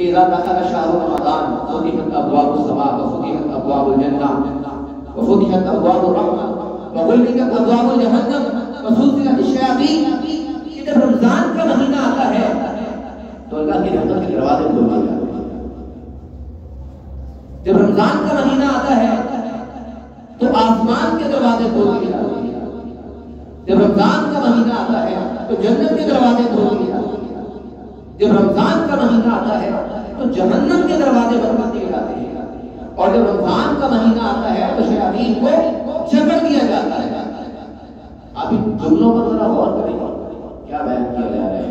کہ اذا دخل شهر رمضان فتحت ابواب السماء وفتحت ابواب الجنہ وفتحت ابواب الرحمہ وغلقت ابواب جہنم وسلسلت الشیاطین. کہ جب رمضان کا مہینہ آتا ہے تو اللہ کی رحمت کے دروازے کھول دیے جاتے ہیں. جب رمضان کا مہینہ آتا ہے تو آسمان کے دروازے کھول دیے جاتے ہیں. جب رمضان کا مہینہ آتا ہے تو جنت کے دروازے کھول دیے جاتے ہیں. جب رمضان کا مہینہ آتا ہے تو جہنم کے دروازے بند کر دیے جاتے ہیں. اور جب رمضان کا مہینہ آتا ہے تو شیاطین کو جکڑ دیا جاتا ہے. ابھی جملوں پر ذرا غور کریں کیا بیان کیا جا رہا ہے.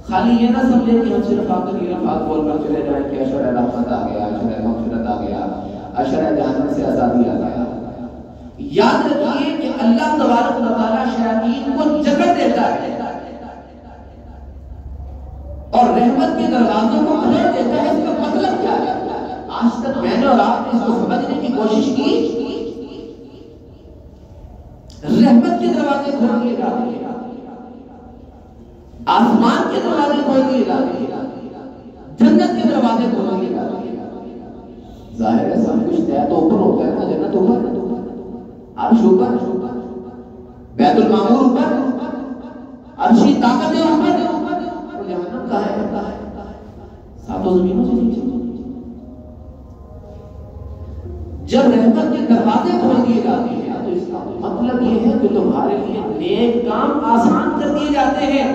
خالی یہ نہ سمجھے کہ ہم صرف آپ کے الفاظ بول کر چلے جائیں کہ اشرح رحمت آ گیا, اشرح مغفرت آ گیا, اشرح جہنم سے آزادی آ گیا. یاد رکھیے کہ اللہ تبارک و تعالیٰ شیاطین کو جکڑ دیتا ہے اور رحمت کے دروازوں کو کھول دیتا ہے. اس کا مطلب کیا ہے؟ آج تک میں نے اور آپ نے اس کو سمجھنے کی کوشش کی. رحمت کے دروازے کھول دیے جاتے ہیں, آسمان کے دروازے کھول دیے جاتے ہیں, جنت کے دروازے کھول دیے جاتے ہیں. ظاہر ہے سب کچھ طے تو اوپر ہوتا ہے نا. جنت اوپر, عرش اوپر, بیت المعمور اوپر, عرشی طاقتیں اوپر, اور جہنم کہاں ہے؟ ساتوں زمینوں سے نیچے. جب رحمت کے دروازے کھول دیے جاتے ہیں تو اس کا مطلب یہ ہے کہ تمہارے لیے نیک کام آسان کر دیے جاتے ہیں.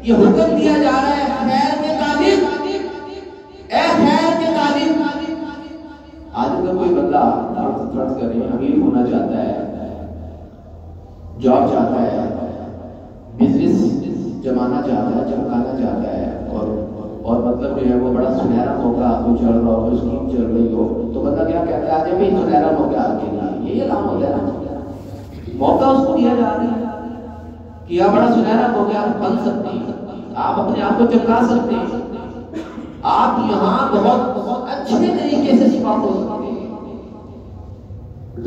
یہ حکم دیا جا رہا ہے خیر کے طالب, اے خیر کے طالب. آج اگر کوئی بندہ فرض کریں امیر ہونا چاہتا ہے, جاب چاہتا ہے, بزنس جمانا چاہتا ہے, چمکانا چاہتا ہے, اور مطلب جو ہے وہ بڑا سنہرا موقع آپ کو چل رہا ہو, اسکیم چل رہی ہو, تو بندہ کیا کہتا ہے آج بھی سنہرا موقع آپ کے لیے. یہ کام ہوتا ہے نا, موقع اس کو دیا جا رہا ہے کہ یہ بڑا سنہرا موقع آپ بن سکتے ہیں, آپ اپنے آپ کو چمکا سکتے ہیں, آپ یہاں بہت اچھے طریقے سے شفا ہو سکتے ہیں.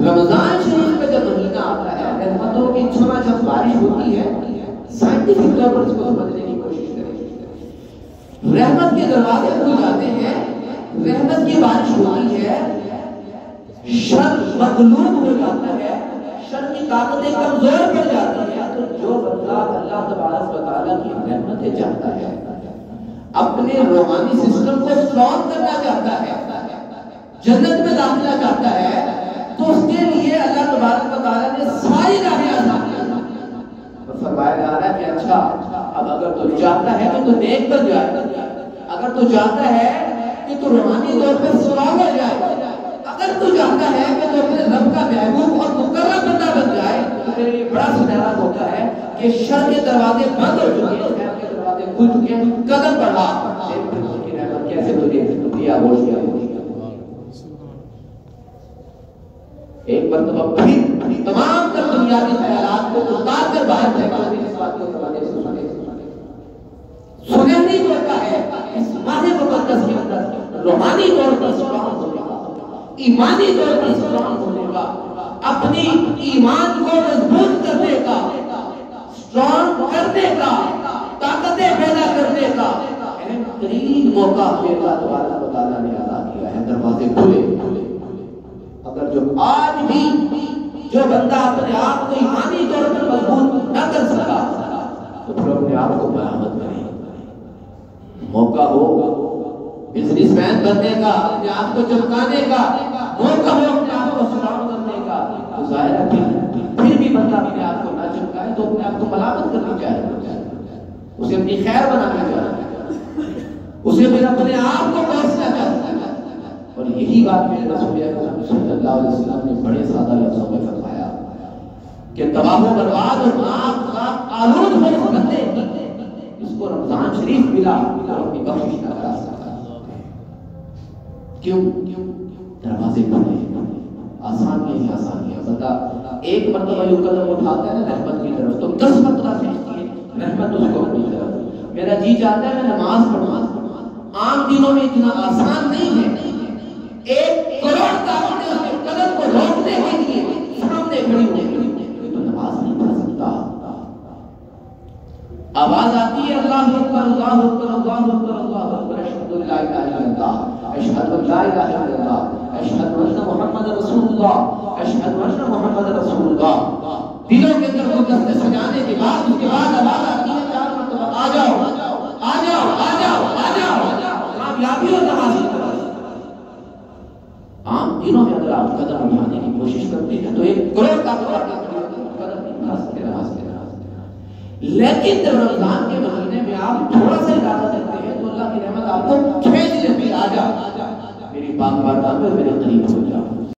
رمضان شریف کا جب مہینہ آتا ہے, رحمتوں کی چھما جب بارش ہوتی ہے, سائنٹیفک طور پر اس کو سمجھنے کی کوشش کریں. رحمت کے دروازے کھل جاتے ہیں, رحمت کی بارش ہوتی ہے, شر مغلوب ہو جاتا ہے, شر کی طاقتیں کمزور پڑ جاتی ہیں. تو جو بندہ اللہ تبارک و تعالیٰ کی رحمتیں چاہتا ہے, اپنے روحانی سسٹم کو اسٹرانگ کرنا چاہتا ہے, جنت میں داخلہ چاہتا ہے, تو اس کے لیے اللہ تبارک و تعالیٰ نے ساری راہیں آسان کی. فرمایا جا رہا ہے کہ اچھا اب اگر تو چاہتا ہے کہ تو نیک بن جائے, اگر تو چاہتا ہے کہ تو روحانی طور پر سراغ ہو جائے, اگر تو چاہتا ہے کہ تو اپنے رب کا محبوب اور مقرب بندہ بن جائے, تو تیرے لیے بڑا سنہرا موقع ہے کہ شر کے دروازے بند ہو چکے ہیں, خیر کے دروازے کھل چکے ہیں. قدم بڑھا, دیکھ کی رحمت کیسے تجھے دیا گوش کیا. ایک مرتبہ پھر تمام تر دنیاوی خیالات کو اتار کر باہر پھینکا. اس بات کو سنہری موقع ہے اس ماہ مقدس کے اندر روحانی طور پر اسٹرانگ ہونے کا, ایمانی طور پر اسٹرانگ ہونے کا, اپنی ایمان کو مضبوط کرنے کا, اسٹرانگ کرنے کا, طاقتیں پیدا کرنے کا اہم ترین موقع اللہ تبارک و تعالیٰ نے عطا کیا ہے. دروازے کھلے. اگر جو آج بھی جو بندہ اپنے آپ کو ایمانی طور پر مضبوط نہ کر سکا تو پھر اپنے آپ کو مرامت کرے. موقع ہو بزنس مین بننے کا, اپنے آپ کو چمکانے کا, موقع ہو اپنے آپ کو اسٹرانگ کرنے کا, تو ظاہر ہے پھر بھی بندہ اپنے آپ کو نہ چمکائے تو اپنے آپ کو ملامت کرنی چاہیے, اسے اپنی خیر بنانا چاہیے, اسے پھر اپنے آپ کو کوسنا چاہیے. اور یہی بات میرے رسول اکرم صلی اللہ علیہ وسلم نے بڑے سادہ لفظوں میں فرمایا کہ تباہ و برباد اور ناک آلود ہوئے بندے اس کو رمضان شریف ملا اور اپنی بخشش نہ کرا سکتا. کیوں؟ دروازے کھلے, آسانیاں ہی آسانیاں. بندہ ایک مرتبہ جو قدم اٹھاتا ہے نا رحمت کی طرف, تو 10 مرتبہ بھیجتی ہے رحمت اس کو اپنی طرف. میرا جی چاہتا ہے میں نماز پڑھوں, عام دنوں میں اتنا آسان نہیں ہے. 1 کروڑ طاقتیں اس کے قدم کو روکنے کے لیے سامنے کھڑی ہونے کے لیے, تو نماز نہیں پڑھ سکتا. آواز آتی ہے اللہ اکبر اللہ اکبر اللہ اکبر اللہ اکبر اشہد اللہ، اشہد ان لا الہ الا اللہ، اشہد ان محمد رسول اللہ، اشہد ان محمد رسول اللہ، دلوں کے اندر گلدستے سجانے کے بعد اس کے بعد آواز آتی ہے 4 مرتبہ آ جاؤ آ جاؤ آ جاؤ آ جاؤ، کامیابی اور نماز کی طرف۔ عام دنوں میں اگر آپ قدم اٹھانے کی کوشش کرتے ہیں تو 1 کروڑ کا قدم نہیں اٹھا سکتے نماز کے راہ، لیکن جب رمضان کے مہینے میں آپ تھوڑا سا ارادہ کرتے ہیں تو اللہ کی رحمت آپ کو کھینچ لیتی ہے، آ جا میری پاک بارگاہ میں میرے قریب ہو جاؤ۔